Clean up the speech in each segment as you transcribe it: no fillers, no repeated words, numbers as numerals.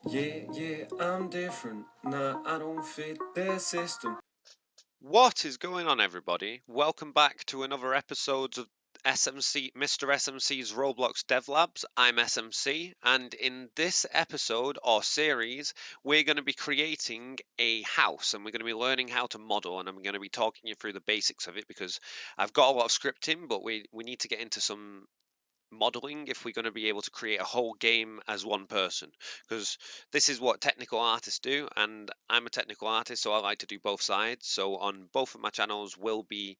Yeah, I'm different. Nah, I don't fit their system. What is going on, everybody? Welcome back to another episode of Mr. SMC's Roblox Dev Labs. I'm SMC, and in this episode or series, we're going to be creating a house, and we're going to be learning how to model, and I'm going to be talking you through the basics of it because I've got a lot of scripting, but we need to get into some modeling if we're going to be able to create a whole game as one person, because this is what technical artists do, and I'm a technical artist, so I like to do both sides. So on both of my channels will be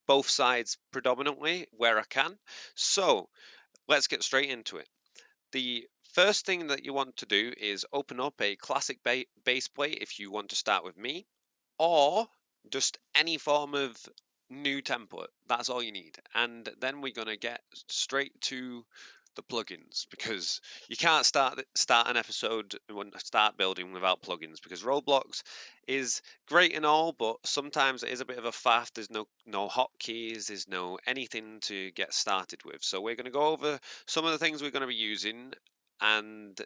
both sides predominantly where I can. So let's get straight into it. The first thing that you want to do is open up a classic base plate if you want to start with me, or just any form of new template. That's all you need. And then we're going to get straight to the plugins, because you can't start an episode when start building without plugins, because Roblox is great and all, but sometimes it is a bit of a faff. There's no hotkeys, there's no anything to get started with. So we're going to go over some of the things we're going to be using, and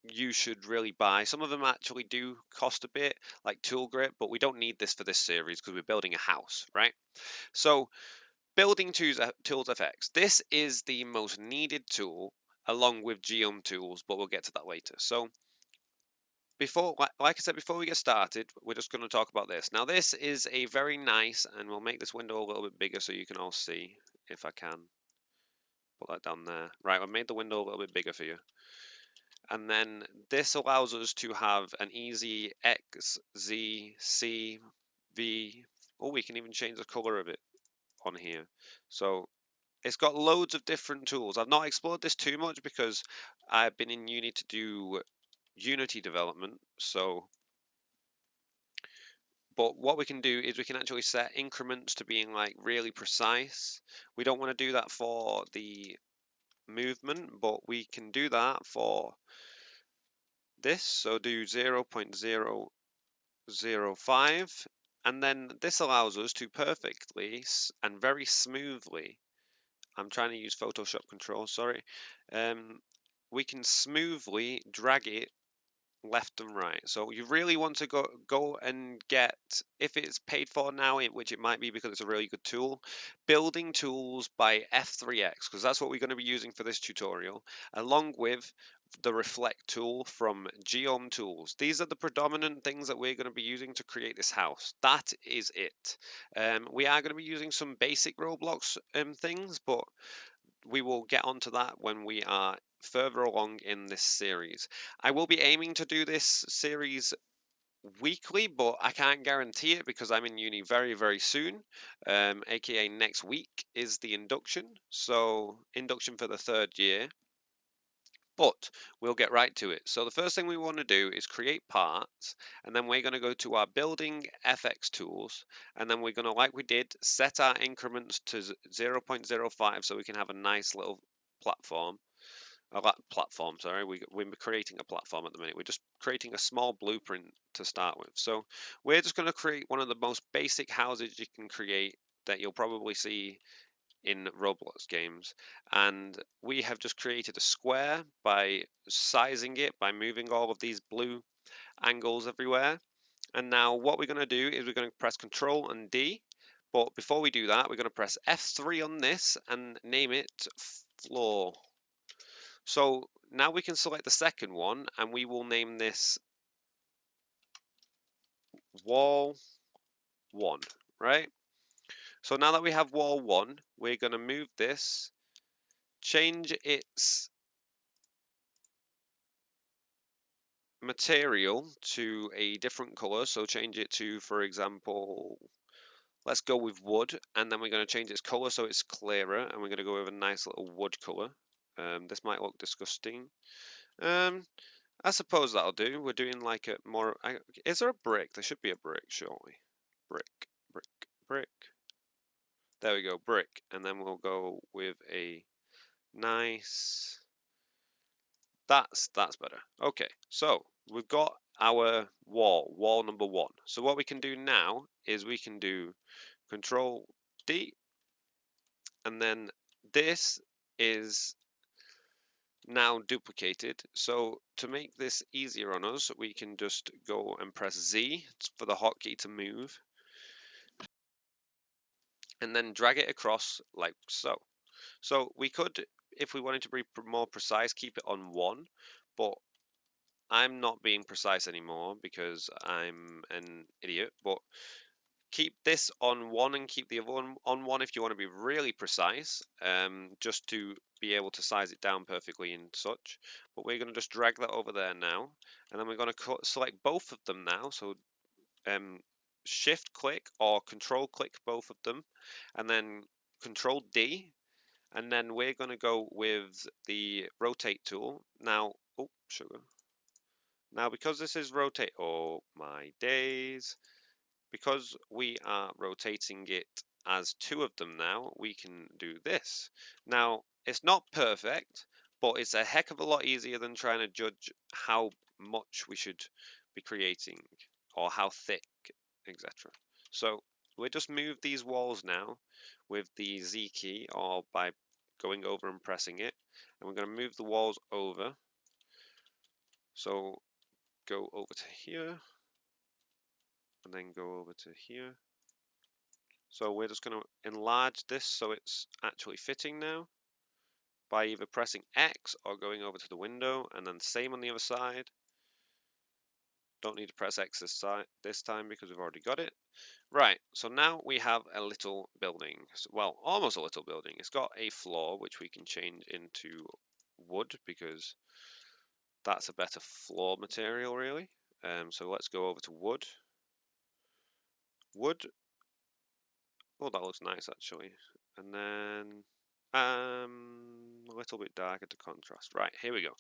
you should really buy. Some of them actually do cost a bit, like tool grip, but we don't need this for this series because we're building a house, right? So building tools FX. This is the most needed tool along with geom tools, but we'll get to that later. So like I said, before we get started, we're just going to talk about this. Now, this is a very nice, and we'll make this window a little bit bigger so you can all see, if I can put that down there. Right, I've made the window a little bit bigger for you. And then this allows us to have an easy X, Z, C, V. Oh, we can even change the color of it on here. So it's got loads of different tools. I've not explored this too much because I've been in uni to do Unity development. But what we can do is we can actually set increments to being like really precise. We don't want to do that for the movement, but we can do that for this. So do 0.005, and then this allows us to perfectly and very smoothly, I'm trying to use Photoshop control, sorry, we can smoothly drag it left and right. So you really want to go and get, if it's paid for now, which it might be because it's a really good tool, building tools by F3X, because that's what we're going to be using for this tutorial, along with the reflect tool from geom tools. These are the predominant things that we're going to be using to create this house. That is it. We are going to be using some basic Roblox things, but we will get onto that when we are further along in this series. I will be aiming to do this series weekly, but I can't guarantee it because I'm in uni very soon, aka next week is the induction. So induction for the third year, but we'll get right to it. So the first thing we want to do is create parts, and then we're going to go to our building FX tools, and then we're going to, like we did, set our increments to 0.05 so we can have a nice little platform. Sorry, we're creating a platform at the minute. We're just creating a small blueprint to start with. So we're just going to create one of the most basic houses you can create that you'll probably see in Roblox games, and we have just created a square by sizing it by moving all of these blue angles everywhere. And now what we're going to do is we're going to press Control and D, but before we do that, we're going to press F3 on this and name it floor. So now we can select the second one, and we will name this wall 1, right? So now that we have wall 1, we're going to move this, change its material to a different color. So change it to, for example, let's go with wood, and then we're going to change its color so it's clearer, and we're going to go with a nice little wood color. This might look disgusting. I suppose that'll do. We're doing like a more. Is there a brick? There should be a brick, surely. Brick, brick, brick. There we go, brick. And then we'll go with a nice. That's better. Okay, so we've got our wall number 1. So what we can do now is we can do Control D, and then this is now duplicated. So to make this easier on us, we can just go and press Z for the hotkey to move, and then drag it across like so. So we could, if we wanted to be more precise, keep it on 1, but I'm not being precise anymore because I'm an idiot. But keep this on 1 and keep the other one on 1 if you want to be really precise, just to be able to size it down perfectly and such. But we're going to just drag that over there now, and then we're going to select both of them now. So shift click or control click both of them, and then control D, and then we're going to go with the rotate tool. Now, oh, sugar. Now, because this is rotate, oh my days, because we are rotating it as 2 of them now, we can do this. Now, it's not perfect, but it's a heck of a lot easier than trying to judge how much we should be creating or how thick, etc. So we just move these walls now with the Z key or by going over and pressing it, and we're going to move the walls over. So go over to here and then go over to here. So we're just going to enlarge this so it's actually fitting now by either pressing X or going over to the window, and then same on the other side. Don't need to press X this time because we've already got it. Right, so now we have a little building. Well, almost a little building. It's got a floor which we can change into wood because that's a better floor material really. So let's go over to wood. Wood. Oh, that looks nice actually. And then a little bit darker to contrast. Right, here we go.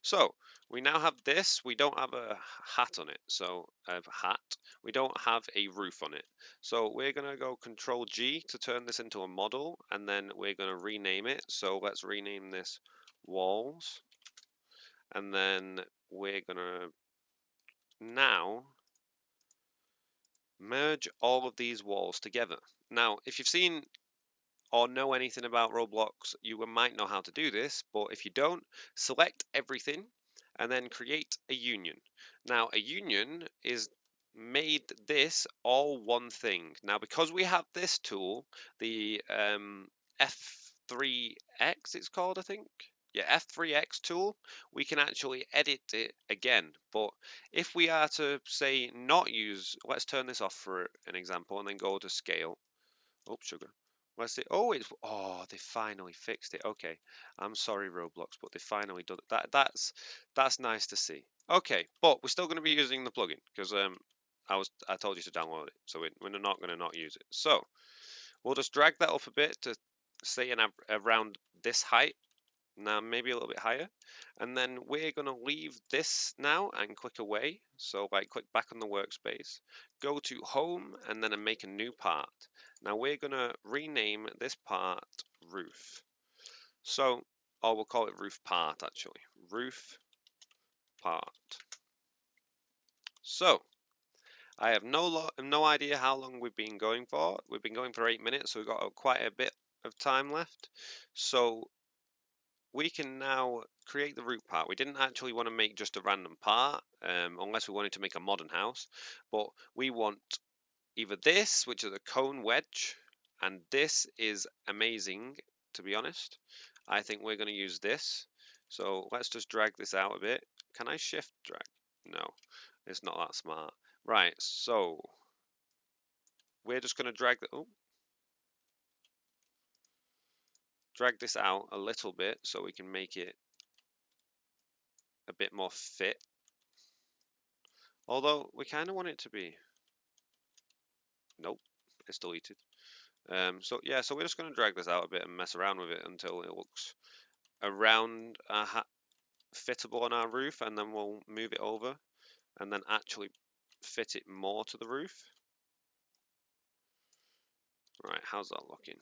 So we now have this. We don't have a hat on it. So a hat. We don't have a roof on it. So we're gonna go Control G to turn this into a model, and then we're gonna rename it. So let's rename this walls, and then we're gonna now merge all of these walls together. Now, if you've seen or know anything about Roblox, you might know how to do this, but if you don't, select everything and then create a union. Now, a union is made this all one thing. Now, because we have this tool, the F3X it's called, I think. Yeah, F3X tool, we can actually edit it again. But if we are to say not use, let's turn this off for an example and then go to scale. Oh, sugar. Let's see. Oh, they finally fixed it. Okay, I'm sorry, Roblox, but they finally done it. That's nice to see. Okay, but we're still going to be using the plugin because I told you to download it, so we're not going to not use it. So we'll just drag that up a bit to say around this height. Now maybe a little bit higher, and then we're going to leave this now and click away. So like click back on the workspace, go to home, and then make a new part. Now we're going to rename this part roof. So, or we'll call it roof part actually, roof part. So I have no idea how long we've been going for. We've been going for 8 minutes, so we've got quite a bit of time left. So we can now create the root part. We didn't actually want to make just a random part, unless we wanted to make a modern house, but we want either this, which is a cone wedge, and this is amazing, to be honest. I think we're going to use this. So let's just drag this out a bit. Can I shift drag? No, it's not that smart. Right, so we're just going to drag this out a little bit so we can make it a bit more fit. Although we kind of want it to be. Nope, it's deleted. So yeah, so we're just going to drag this out a bit and mess around with it until it looks around fittable on our roof, and then we'll move it over and then actually fit it more to the roof. Right, how's that looking?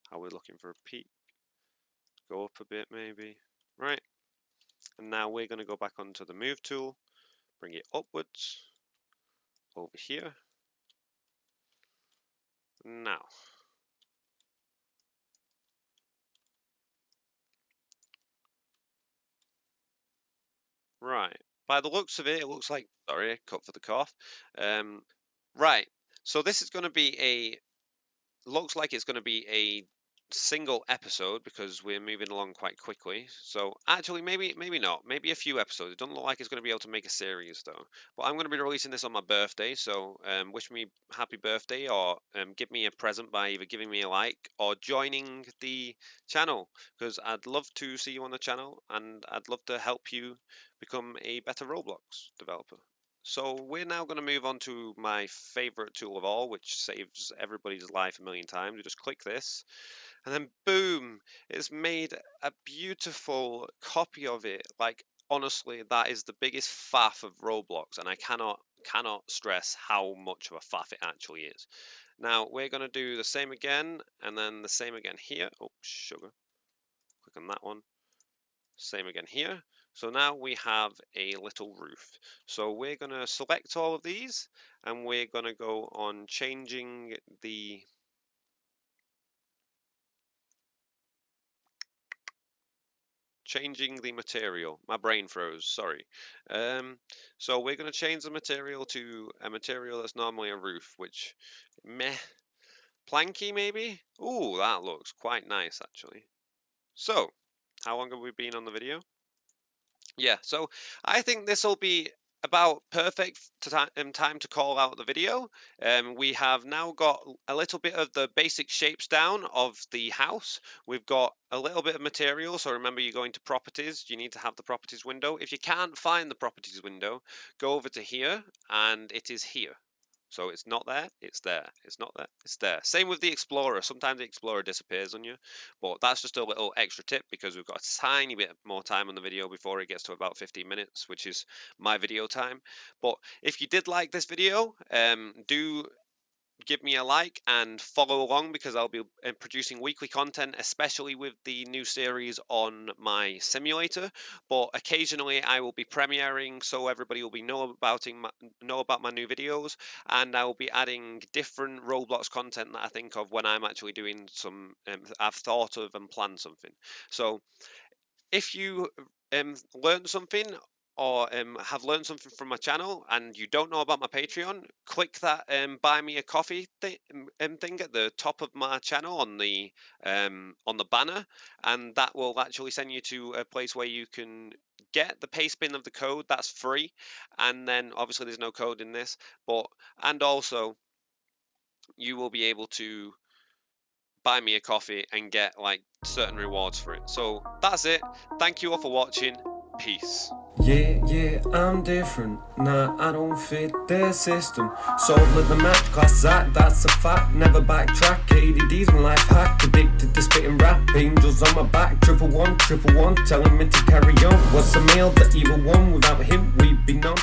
How we're looking for a peak? Go up a bit maybe. Right, and now we're going to go back onto the move tool, bring it upwards over here. Now Right. By the looks of it, it looks like, sorry, cut for the cough. Right. So this is going to be looks like it's going to be a single episode because we're moving along quite quickly. So actually, maybe not. Maybe a few episodes. It doesn't look like it's going to be able to make a series though. But I'm going to be releasing this on my birthday. So wish me happy birthday, or give me a present by either giving me a like or joining the channel, because I'd love to see you on the channel and I'd love to help you become a better Roblox developer. So we're now going to move on to my favorite tool of all, which saves everybody's life a million times. We just click this, and then boom, it's made a beautiful copy of it. Like, honestly, that is the biggest faff of Roblox, and I cannot stress how much of a faff it actually is. Now we're going to do the same again, and then the same again here. Oh, sugar. Click on that one. Same again here. So now we have a little roof. So we're going to select all of these, and we're going to go on changing the material. My brain froze, sorry. So we're going to change the material to a material that's normally a roof, which meh, planky maybe? Ooh, that looks quite nice actually. So, how long have we been on the video? Yeah, so I think this will be about perfect time to call out the video. We have now got a little bit of the basic shapes down of the house. We've got a little bit of material, so remember, you're going to properties. You need to have the properties window. If you can't find the properties window, go over to here, and it is here. So it's not there, it's there. It's not there, it's there. Same with the Explorer. Sometimes the Explorer disappears on you, but that's just a little extra tip because we've got a tiny bit more time on the video before it gets to about 15 minutes, which is my video time. But if you did like this video, do give me a like and follow along, because I'll be producing weekly content, especially with the new series on my simulator. But occasionally I will be premiering, so everybody will be know about my new videos, and I will be adding different Roblox content that I think of when I'm actually doing some I've thought of and planned something. So if you learned something, or have learned something from my channel and you don't know about my Patreon, click that buy me a coffee thing at the top of my channel on the banner, and that will actually send you to a place where you can get the paste bin of the code. That's free, and then obviously there's no code in this, but and also you will be able to buy me a coffee and get like certain rewards for it. So that's it. Thank you all for watching. Peace. Yeah, I'm different. Nah, I don't fit their system. So let the map class that's a fact. Never backtrack. ADD's my life hack. Addicted to spitting rap. Angels on my back. 111, telling me to carry on. What's a male, the evil one? Without him, we'd be known.